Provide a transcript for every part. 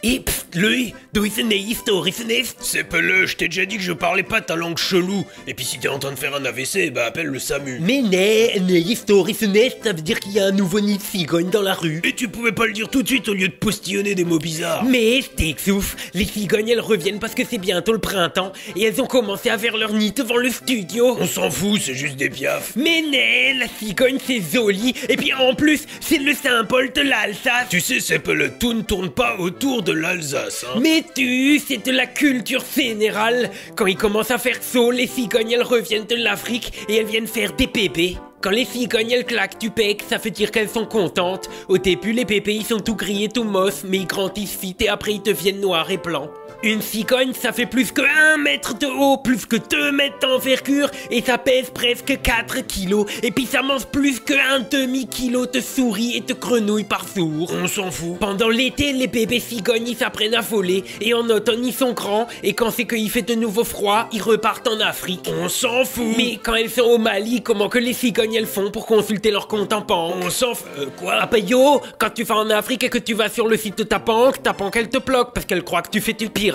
Et lui, d'où il c'est peleux, je t'ai déjà dit que je parlais pas ta langue chelou. Et puis si t'es en train de faire un AVC, bah appelle le SAMU. Mais ça veut dire qu'il y a un nouveau nid de cigogne dans la rue. Et tu pouvais pas le dire tout de suite au lieu de postillonner des mots bizarres. Mais je t'exouffe, les cigognes elles reviennent parce que c'est bientôt le printemps et elles ont commencé à faire leur nid devant le studio. On s'en fout, c'est juste des piafs. Mais la cigogne c'est joli et puis en plus c'est le symbole de l'Alsace. Tu sais, c'est peleux, tout ne tourne pas autour de l'Alsace, hein. Mais c'est de la culture générale. Quand il commence à faire chaud, les cigognes elles reviennent de l'Afrique et elles viennent faire des bébés. Quand les cigognes elles claquent du bec, ça veut dire qu'elles sont contentes. Au début les bébés ils sont tout gris et tout moches, mais ils grandissent vite et après ils deviennent noirs et blancs. Une cigogne ça fait plus que 1 mètre de haut, plus que 2 mètres d'envergure et ça pèse presque 4 kilos. Et puis ça mange plus que 1 demi-kilo de souris et de grenouilles par jour. On s'en fout. Pendant l'été, les bébés cigognes ils s'apprennent à voler et en automne ils sont grands et quand c'est qu'il fait de nouveau froid, ils repartent en Afrique. On s'en fout. Mais quand elles sont au Mali, comment que les cigognes elles font pour consulter leur compte en banque? On s'en fout. Quoi? Ah bah yo, quand tu vas en Afrique et que tu vas sur le site de ta banque elle te bloque parce qu'elle croit que tu fais du piratage.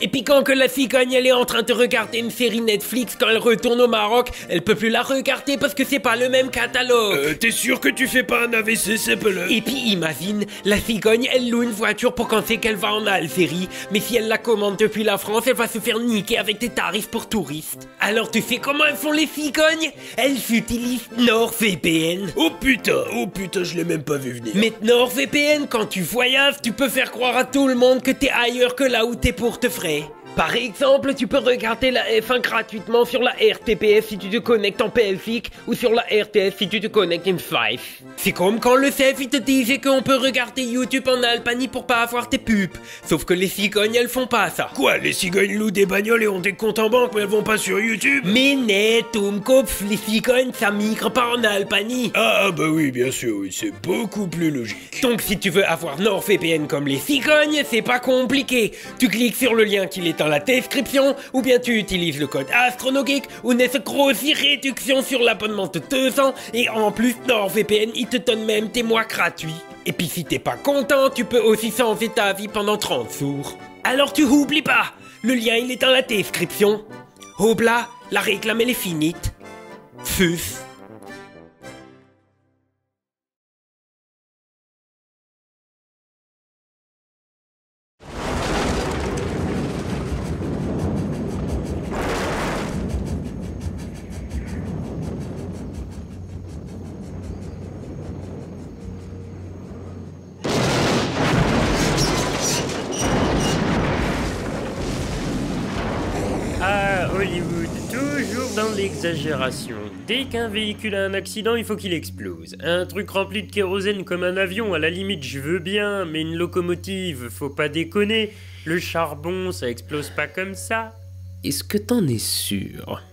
Et puis quand que la cigogne elle est en train de regarder une série Netflix, quand elle retourne au Maroc, elle peut plus la regarder parce que c'est pas le même catalogue. T'es sûr que tu fais pas un AVC, c'est peleux? Et puis imagine, la cigogne elle loue une voiture pour quand c'est qu'elle va en Algérie, mais si elle la commande depuis la France, elle va se faire niquer avec des tarifs pour touristes. Alors tu sais comment elles font les cigognes? Elles utilisent NordVPN. Oh putain, je l'ai même pas vu venir. Mais NordVPN, quand tu voyages, tu peux faire croire à tout le monde que t'es ailleurs que là où t'es pour te frais. Par exemple, tu peux regarder la F1 gratuitement sur la RTBF si tu te connectes en PLFIC ou sur la RTS si tu te connectes en 5. C'est comme quand le CEF il te disait qu'on peut regarder YouTube en Albanie pour pas avoir tes pubs. Sauf que les cigognes elles font pas ça. Quoi, les cigognes louent des bagnoles et ont des comptes en banque mais elles vont pas sur YouTube? Mais Tomkopf, les cigognes ça migre pas en Albanie. Ah bah oui, bien sûr, oui, c'est beaucoup plus logique. Donc si tu veux avoir NordVPN comme les cigognes, c'est pas compliqué. Tu cliques sur le lien qui est dans la description, ou bien tu utilises le code AstronoGeek, ou une grosse réduction sur l'abonnement de 2 ans, et en plus NordVPN il te donne même tes mois gratuits. Et puis si t'es pas content, tu peux aussi changer ta vie pendant 30 jours. Alors tu oublies pas, le lien il est dans la description. Hobla, la réclame elle est finite. Fus. Ah, Hollywood, toujours dans l'exagération. Dès qu'un véhicule a un accident, il faut qu'il explose. Un truc rempli de kérosène comme un avion, à la limite je veux bien, mais une locomotive, faut pas déconner. Le charbon, ça explose pas comme ça. Est-ce que t'en es sûr?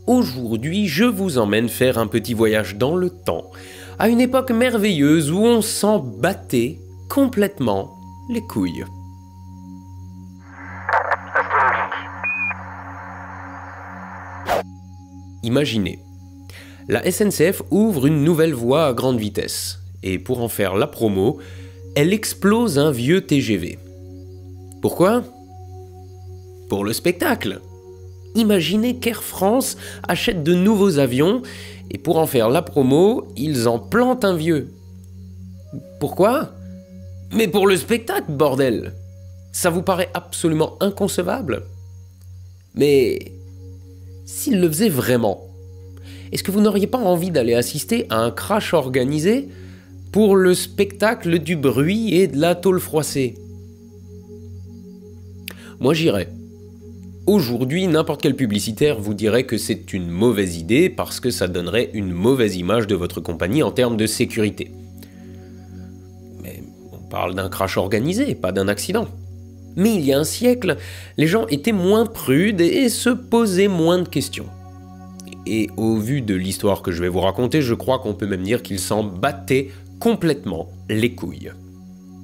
Aujourd'hui, je vous emmène faire un petit voyage dans le temps, à une époque merveilleuse où on s'en battait complètement les couilles. Imaginez, la SNCF ouvre une nouvelle voie à grande vitesse, et pour en faire la promo, elle explose un vieux TGV. Pourquoi? Pour le spectacle. Imaginez qu'Air France achète de nouveaux avions, et pour en faire la promo, ils en plantent un vieux. Pourquoi? Mais pour le spectacle, bordel! Ça vous paraît absolument inconcevable? Mais s'ils le faisaient vraiment, est-ce que vous n'auriez pas envie d'aller assister à un crash organisé pour le spectacle du bruit et de la tôle froissée? Moi j'irais. Aujourd'hui, n'importe quel publicitaire vous dirait que c'est une mauvaise idée parce que ça donnerait une mauvaise image de votre compagnie en termes de sécurité. Mais on parle d'un crash organisé, pas d'un accident. Mais il y a un siècle, les gens étaient moins prudes et se posaient moins de questions. Et au vu de l'histoire que je vais vous raconter, je crois qu'on peut même dire qu'ils s'en battaient complètement les couilles.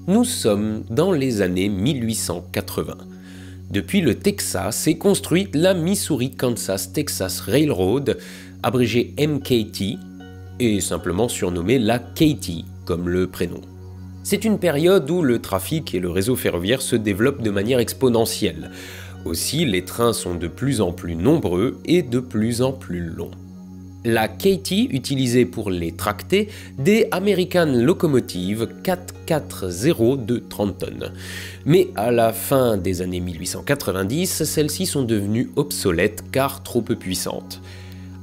Nous sommes dans les années 1880. Depuis le Texas est construite la Missouri-Kansas-Texas Railroad, abrégée MKT, et simplement surnommée la Katy, comme le prénom. C'est une période où le trafic et le réseau ferroviaire se développent de manière exponentielle. Aussi, les trains sont de plus en plus nombreux et de plus en plus longs. La Katy utilisait pour les tracter des American Locomotive 440 de 30 tonnes. Mais à la fin des années 1890, celles-ci sont devenues obsolètes car trop peu puissantes.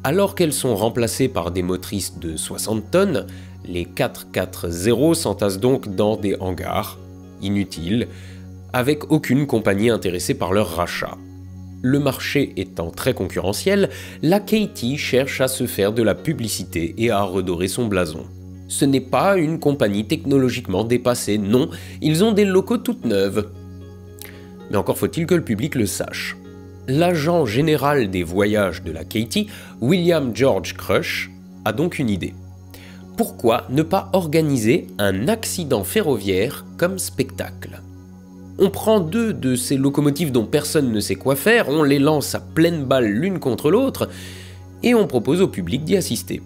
Alors qu'elles sont remplacées par des motrices de 60 tonnes, les 440 s'entassent donc dans des hangars, inutiles, avec aucune compagnie intéressée par leur rachat. Le marché étant très concurrentiel, la Katy cherche à se faire de la publicité et à redorer son blason. Ce n'est pas une compagnie technologiquement dépassée, non, ils ont des locaux toutes neuves. Mais encore faut-il que le public le sache. L'agent général des voyages de la Katy, William George Crush, a donc une idée. Pourquoi ne pas organiser un accident ferroviaire comme spectacle ? On prend 2 de ces locomotives dont personne ne sait quoi faire, on les lance à pleine balle l'une contre l'autre, et on propose au public d'y assister.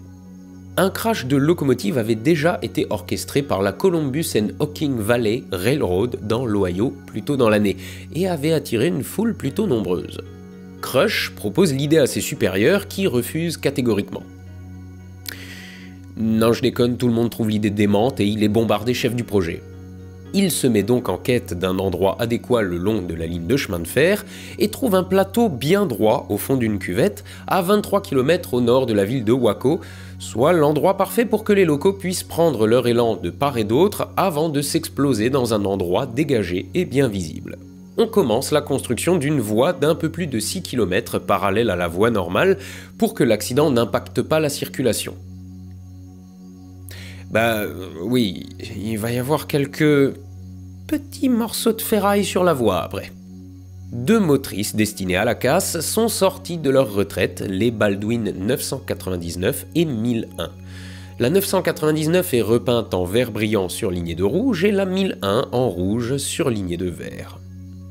Un crash de locomotive avait déjà été orchestré par la Columbus and Hocking Valley Railroad dans l'Ohio plus tôt dans l'année, et avait attiré une foule plutôt nombreuse. Crush propose l'idée à ses supérieurs qui refusent catégoriquement. Non, je déconne, tout le monde trouve l'idée démente et il est bombardé chef du projet. Il se met donc en quête d'un endroit adéquat le long de la ligne de chemin de fer et trouve un plateau bien droit au fond d'une cuvette à 23 km au nord de la ville de Waco, soit l'endroit parfait pour que les locaux puissent prendre leur élan de part et d'autre avant de s'exploser dans un endroit dégagé et bien visible. On commence la construction d'une voie d'un peu plus de 6 km parallèle à la voie normale pour que l'accident n'impacte pas la circulation. Oui, il va y avoir quelques petits morceaux de ferraille sur la voie après. 2 motrices destinées à la casse sont sorties de leur retraite, les Baldwin 999 et 1001. La 999 est repeinte en vert brillant surligné de rouge et la 1001 en rouge surligné de vert.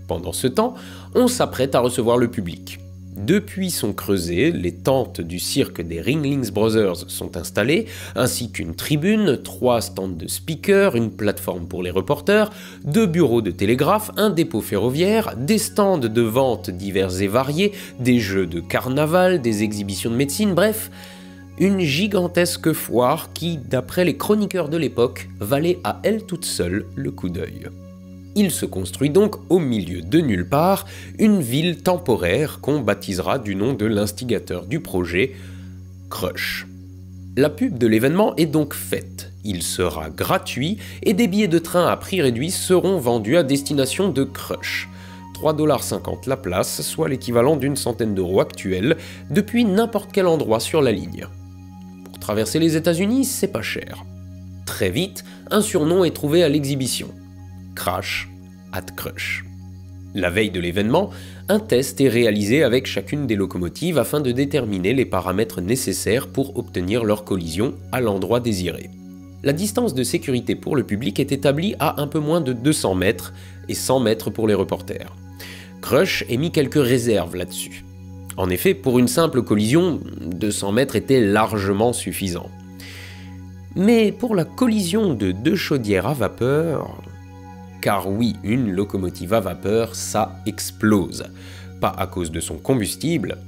Pendant ce temps, on s'apprête à recevoir le public. 2 puits sont creusés, les tentes du cirque des Ringlings Brothers sont installées, ainsi qu'une tribune, 3 stands de speakers, une plateforme pour les reporters, 2 bureaux de télégraphe, un dépôt ferroviaire, des stands de vente divers et variés, des jeux de carnaval, des exhibitions de médecine, bref, une gigantesque foire qui, d'après les chroniqueurs de l'époque, valait à elle toute seule le coup d'œil. Il se construit donc au milieu de nulle part une ville temporaire qu'on baptisera du nom de l'instigateur du projet, Crush. La pub de l'événement est donc faite. Il sera gratuit et des billets de train à prix réduit seront vendus à destination de Crush. 3,50$ la place, soit l'équivalent d'une centaine d'euros actuels, depuis n'importe quel endroit sur la ligne. Pour traverser les États-Unis, c'est pas cher. Très vite, un surnom est trouvé à l'exhibition. Crash at Crush. La veille de l'événement, un test est réalisé avec chacune des locomotives afin de déterminer les paramètres nécessaires pour obtenir leur collision à l'endroit désiré. La distance de sécurité pour le public est établie à un peu moins de 200 mètres et 100 mètres pour les reporters. Crush a mis quelques réserves là-dessus. En effet, pour une simple collision, 200 mètres était largement suffisant. Mais pour la collision de 2 chaudières à vapeur... Car oui, une locomotive à vapeur, ça explose. Pas à cause de son combustible,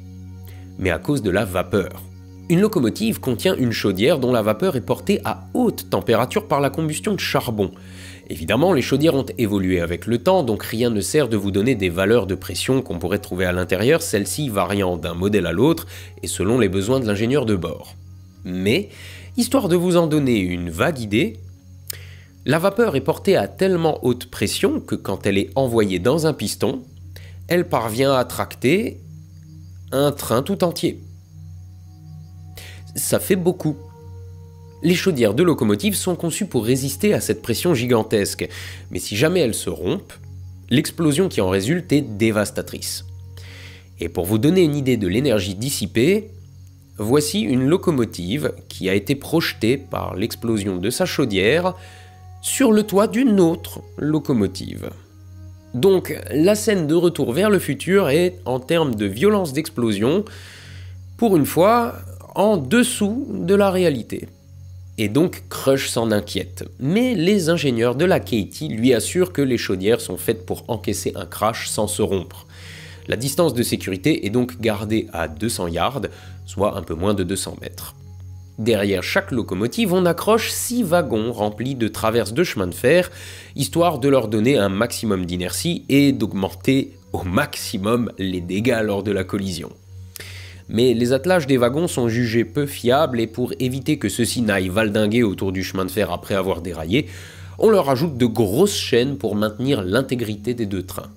mais à cause de la vapeur. Une locomotive contient une chaudière dont la vapeur est portée à haute température par la combustion de charbon. Évidemment, les chaudières ont évolué avec le temps, donc rien ne sert de vous donner des valeurs de pression qu'on pourrait trouver à l'intérieur, celles-ci variant d'un modèle à l'autre et selon les besoins de l'ingénieur de bord. Mais, histoire de vous en donner une vague idée, la vapeur est portée à tellement haute pression que quand elle est envoyée dans un piston, elle parvient à tracter un train tout entier. Ça fait beaucoup. Les chaudières de locomotives sont conçues pour résister à cette pression gigantesque, mais si jamais elles se rompent, l'explosion qui en résulte est dévastatrice. Et pour vous donner une idée de l'énergie dissipée, voici une locomotive qui a été projetée par l'explosion de sa chaudière sur le toit d'une autre locomotive. Donc la scène de retour vers le futur est, en termes de violence d'explosion, pour une fois, en dessous de la réalité. Et donc Crush s'en inquiète. Mais les ingénieurs de la Katie lui assurent que les chaudières sont faites pour encaisser un crash sans se rompre. La distance de sécurité est donc gardée à 200 yards, soit un peu moins de 200 mètres. Derrière chaque locomotive, on accroche 6 wagons remplis de traverses de chemin de fer, histoire de leur donner un maximum d'inertie et d'augmenter au maximum les dégâts lors de la collision. Mais les attelages des wagons sont jugés peu fiables et pour éviter que ceux-ci n'aillent valdinguer autour du chemin de fer après avoir déraillé, on leur ajoute de grosses chaînes pour maintenir l'intégrité des 2 trains.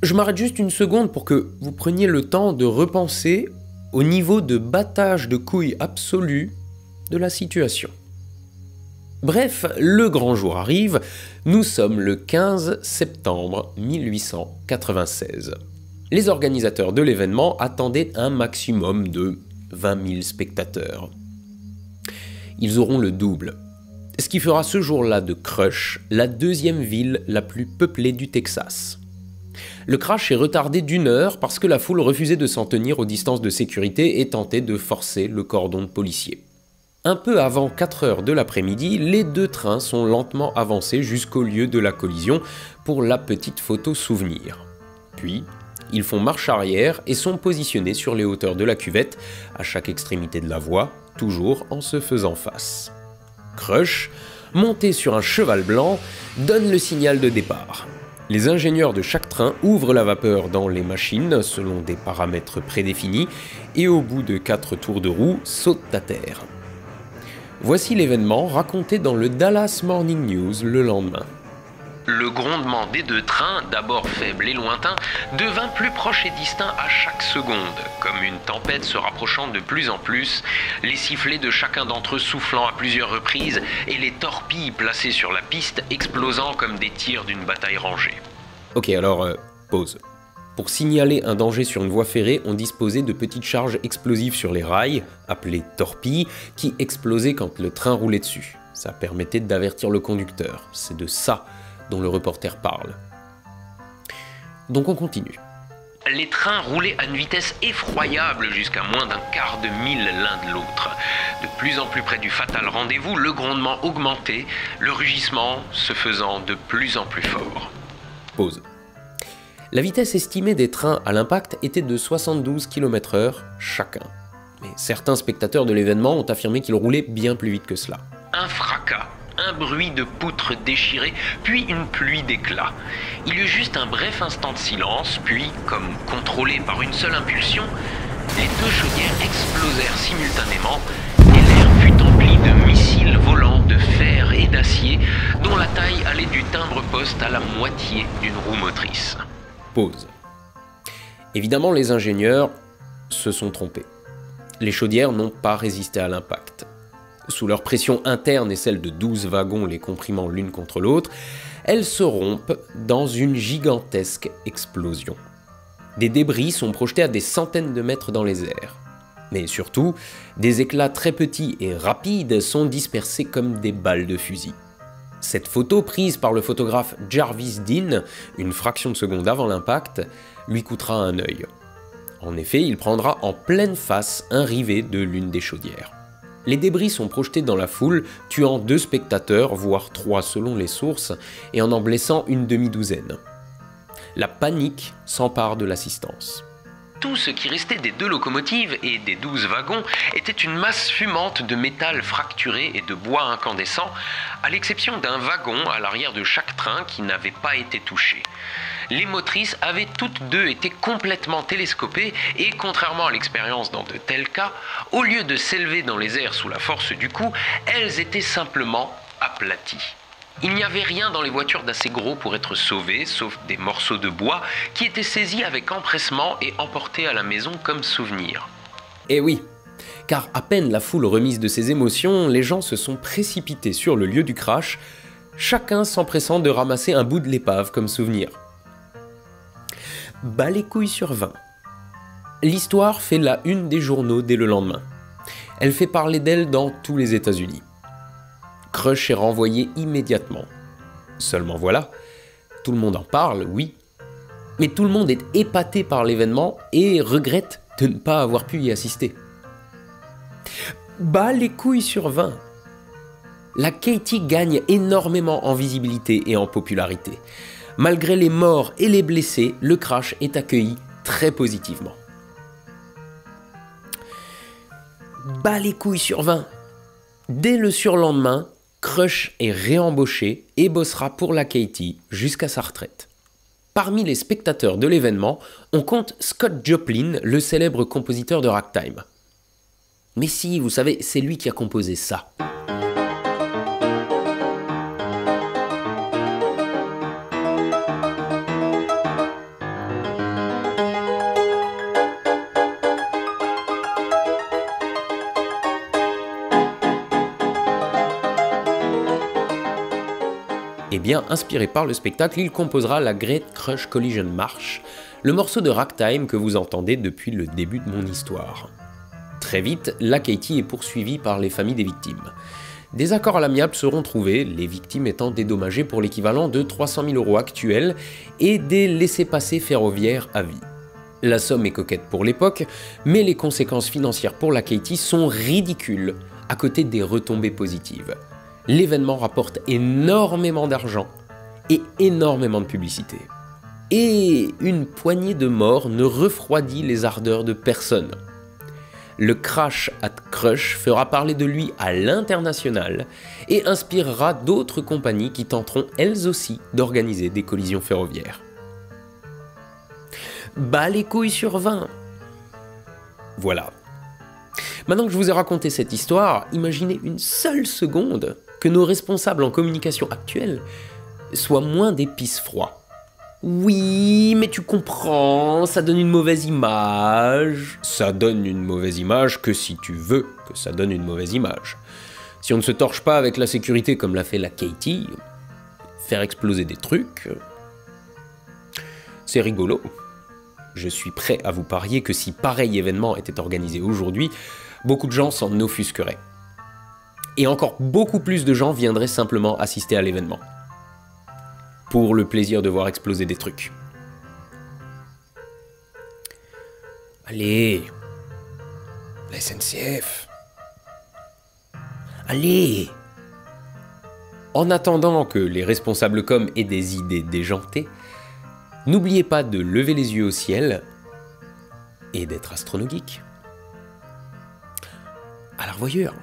Je m'arrête juste une seconde pour que vous preniez le temps de repenser au niveau de battage de couilles absolu de la situation. Bref, le grand jour arrive, nous sommes le 15 septembre 1896. Les organisateurs de l'événement attendaient un maximum de 20 000 spectateurs. Ils auront le double, ce qui fera ce jour-là de Crush la 2e ville la plus peuplée du Texas. Le crash est retardé d'1 heure parce que la foule refusait de s'en tenir aux distances de sécurité et tentait de forcer le cordon de policiers. Un peu avant 4 heures de l'après-midi, les 2 trains sont lentement avancés jusqu'au lieu de la collision pour la petite photo souvenir. Puis, ils font marche arrière et sont positionnés sur les hauteurs de la cuvette, à chaque extrémité de la voie, toujours en se faisant face. Crush, monté sur un cheval blanc, donne le signal de départ. Les ingénieurs de chaque train ouvrent la vapeur dans les machines selon des paramètres prédéfinis et au bout de 4 tours de roue, sautent à terre. Voici l'événement raconté dans le Dallas Morning News le lendemain. Le grondement des 2 trains, d'abord faible et lointain, devint plus proche et distinct à chaque seconde, comme une tempête se rapprochant de plus en plus, les sifflets de chacun d'entre eux soufflant à plusieurs reprises et les torpilles placées sur la piste explosant comme des tirs d'une bataille rangée. Ok, alors, pause. Pour signaler un danger sur une voie ferrée, on disposait de petites charges explosives sur les rails, appelées torpilles, qui explosaient quand le train roulait dessus. Ça permettait d'avertir le conducteur. C'est de ça dont le reporter parle. Donc on continue. Les trains roulaient à une vitesse effroyable jusqu'à moins d'un quart de mille l'un de l'autre. De plus en plus près du fatal rendez-vous, le grondement augmentait, le rugissement se faisant de plus en plus fort. Pause. La vitesse estimée des trains à l'impact était de 72 km/h chacun. Mais certains spectateurs de l'événement ont affirmé qu'ils roulaient bien plus vite que cela. Un fracas, un bruit de poutres déchirées, puis une pluie d'éclats. Il y eut juste un bref instant de silence, puis, comme contrôlés par une seule impulsion, les 2 chaudières explosèrent simultanément et l'air fut empli de missiles volants de fer et d'acier dont la taille allait du timbre-poste à la moitié d'une roue motrice. Pause. Évidemment, les ingénieurs se sont trompés. Les chaudières n'ont pas résisté à l'impact. Sous leur pression interne et celle de 12 wagons les comprimant l'une contre l'autre, elles se rompent dans une gigantesque explosion. Des débris sont projetés à des centaines de mètres dans les airs. Mais surtout, des éclats très petits et rapides sont dispersés comme des balles de fusil. Cette photo, prise par le photographe Jarvis Dean, une fraction de seconde avant l'impact, lui coûtera un œil. En effet, il prendra en pleine face un rivet de l'une des chaudières. Les débris sont projetés dans la foule, tuant 2 spectateurs, voire 3 selon les sources, et en blessant une demi-douzaine. La panique s'empare de l'assistance. Tout ce qui restait des 2 locomotives et des 12 wagons était une masse fumante de métal fracturé et de bois incandescent, à l'exception d'un wagon à l'arrière de chaque train qui n'avait pas été touché. Les motrices avaient toutes 2 été complètement télescopées et, contrairement à l'expérience dans de tels cas, au lieu de s'élever dans les airs sous la force du coup, elles étaient simplement aplaties. Il n'y avait rien dans les voitures d'assez gros pour être sauvées, sauf des morceaux de bois qui étaient saisis avec empressement et emportés à la maison comme souvenir. Eh oui, car à peine la foule remise de ses émotions, les gens se sont précipités sur le lieu du crash, chacun s'empressant de ramasser un bout de l'épave comme souvenir. Bas les couilles sur 20. L'histoire fait la une des journaux dès le lendemain. Elle fait parler d'elle dans tous les États-Unis. Crush est renvoyé immédiatement. Seulement voilà, tout le monde en parle, oui, mais tout le monde est épaté par l'événement et regrette de ne pas avoir pu y assister. Bas les couilles sur 20. La Katie gagne énormément en visibilité et en popularité. Malgré les morts et les blessés, le crash est accueilli très positivement. Bas les couilles sur 20. Dès le surlendemain, Crush est réembauché et bossera pour la Katie jusqu'à sa retraite. Parmi les spectateurs de l'événement, on compte Scott Joplin, le célèbre compositeur de ragtime. Mais si, vous savez, c'est lui qui a composé ça. Et bien inspiré par le spectacle, il composera la Great Crush Collision March, le morceau de ragtime que vous entendez depuis le début de mon histoire. Très vite, la Katie est poursuivie par les familles des victimes. Des accords à l'amiable seront trouvés, les victimes étant dédommagées pour l'équivalent de 300 000 € actuels et des laissez-passer ferroviaires à vie. La somme est coquette pour l'époque, mais les conséquences financières pour la Katie sont ridicules à côté des retombées positives. L'événement rapporte énormément d'argent et énormément de publicité. Et une poignée de morts ne refroidit les ardeurs de personne. Le crash at Crush fera parler de lui à l'international et inspirera d'autres compagnies qui tenteront elles aussi d'organiser des collisions ferroviaires. Bas les couilles sur 20. Voilà. Maintenant que je vous ai raconté cette histoire, imaginez une seule seconde que nos responsables en communication actuelle soient moins des pisse-froids. Oui, mais tu comprends, ça donne une mauvaise image. Ça donne une mauvaise image que si tu veux que ça donne une mauvaise image. Si on ne se torche pas avec la sécurité comme l'a fait la Katie, faire exploser des trucs, c'est rigolo. Je suis prêt à vous parier que si pareil événement était organisé aujourd'hui, beaucoup de gens s'en offusqueraient. Et encore beaucoup plus de gens viendraient simplement assister à l'événement. Pour le plaisir de voir exploser des trucs. Allez, la SNCF. Allez. En attendant que les responsables com aient des idées déjantées, n'oubliez pas de lever les yeux au ciel et d'être astronogeek. À la revoyure.